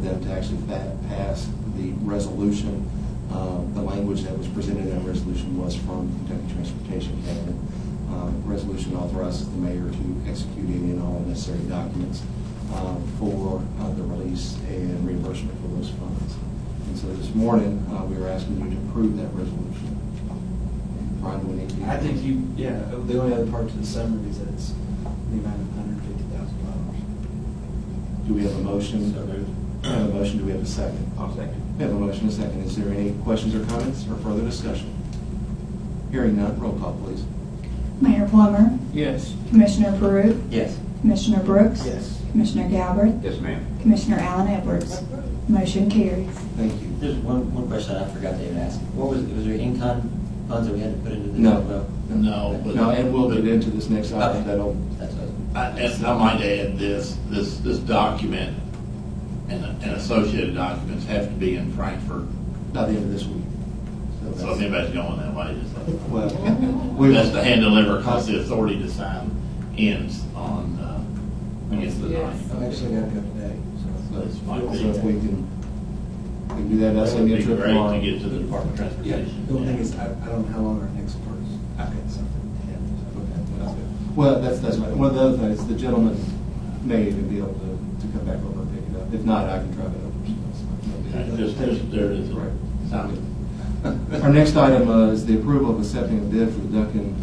them to actually pass the resolution. The language that was presented in the resolution was from Kentucky Transportation Cabinet. Resolution authorizes the mayor to execute any and all necessary documents for the release and reimbursement for those funds. And so this morning, we were asking you to approve that resolution. Brian, do we need to? I think the only other part to the summary is that it's the amount of $150,000. Do we have a motion? So moved. We have a motion. Do we have a second? I'll second. We have a motion and a second. Is there any questions or comments or further discussion? Hearing none, roll call, please. Mayor Plummer, Yes. Commissioner Peru, Yes. Commissioner Brooks, Yes. Commissioner Galbraith, Yes, ma'am. Commissioner Allen Edwards. Motion carries. Thank you. There's one question I forgot to even ask. What was there in-kind funds that we had to put into this? No. as well? No, but No, and we'll get into this next item. Okay. That'll. That's what I might add this document and associated documents have to be in Frankfurt. By the end of this week. So if anybody's going that way, just let me know. Well, we That's the hand deliver because the authority to sign ends on, I guess, the 9th. I've actually got to go today. So That's fine. if we can do that, that's That in would the be trip great tomorrow. to get to the Department of Transportation. The only thing is, I don't know how long our next part is. I've got something to have. Well, that's right. One of the other things, the gentleman may even be able to come back over and pick it up. If not, I can drive it over. Just there it is. Right. Sound good. Our next item is the approval of accepting a bid for the Duncan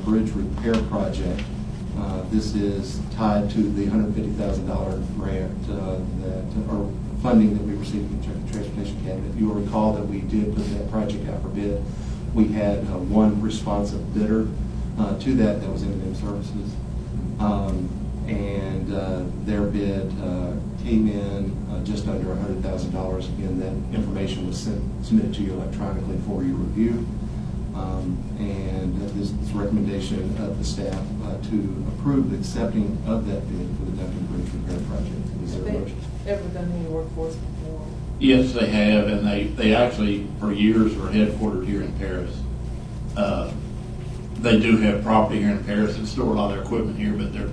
Bridge Repair Project. This is tied to the $150,000 grant or funding that we received from the Transportation Cabinet. You'll recall that we did put that project out for bid. We had one responsive bidder to that was M&M Services. And their bid came in just under $100,000. Again, that information was submitted to you electronically for your review. And this is a recommendation of the staff to approve the accepting of that bid for the Duncan Bridge Repair Project. Is there a motion? Ever done any work for us before? Yes, they have, and they actually, for years, were headquartered here in Paris. They do have property here in Paris and store a lot of their equipment here, but their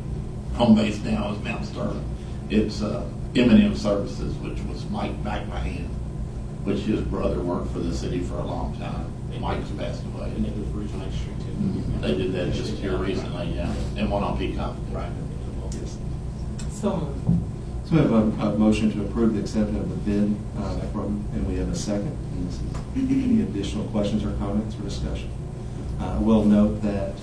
home base now is Mount Sterling. It's M&M Services, which was Mike Backbahand, which his brother worked for the city for a long time. Mike's passed away. And it was originally street too. They did that just here recently, yeah, and one on Peacock. Right. So moved. So we have a motion to approve the acceptance of the bid and we have a second. And this is any additional questions or comments or discussion? I will note that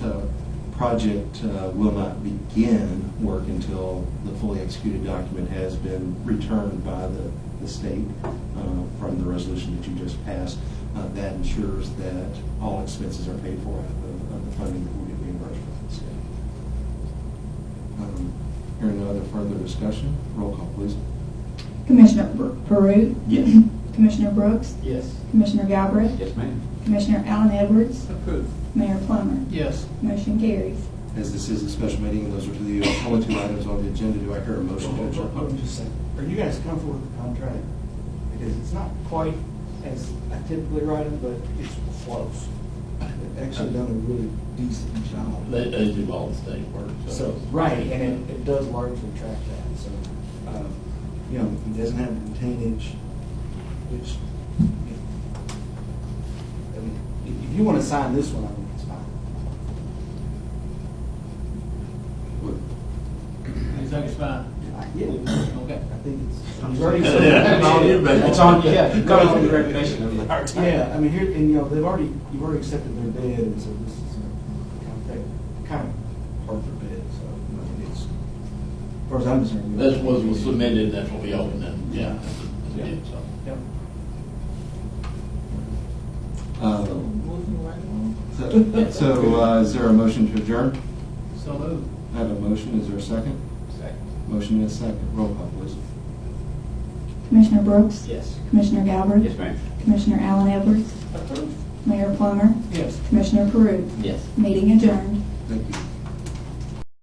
project will not begin work until the fully executed document has been returned by the state from the resolution that you just passed. That ensures that all expenses are paid for out of the funding that will get reimbursed from the state. Hearing no other further discussion, roll call, please. Commissioner Peru, Yes. Commissioner Brooks, Yes. Commissioner Galbraith, Yes, ma'am. Commissioner Allen Edwards, Approved. Mayor Plummer. Yes. Motion carries. As this is a special meeting, those are the only two items on the agenda. Do I hear a motion to Hold on adjourn? just a second. Are you guys comfortable with the contract? Because it's not quite as I typically write them, but it's close. They've actually done a really decent job. They do all the state work. So, right, and it does largely track that, so, you know, it doesn't have retainage, which, I mean, if you want to sign this one, I think it's fine. You think it's fine? Yeah, Okay. I think it's already. Yeah, It's on, yeah, it's on the recommendation of the Yeah, I mean, here, and you know, you've already accepted their bid, and so this is kind of part of their bid, so, you know, it's, as far as I'm concerned. This was submitted, that's what we opened, and, yeah. Yeah. So. Yep. Moving right along. So is there a motion to adjourn? So moved. I have a motion. Is there a second? Second. Motion and a second. Roll call, please. Commissioner Brooks, Yes. Commissioner Galbraith, Yes, ma'am. Commissioner Allen Edwards, Approved. Mayor Plummer, Yes. Commissioner Peru. Yes. Meeting adjourned. Thank you.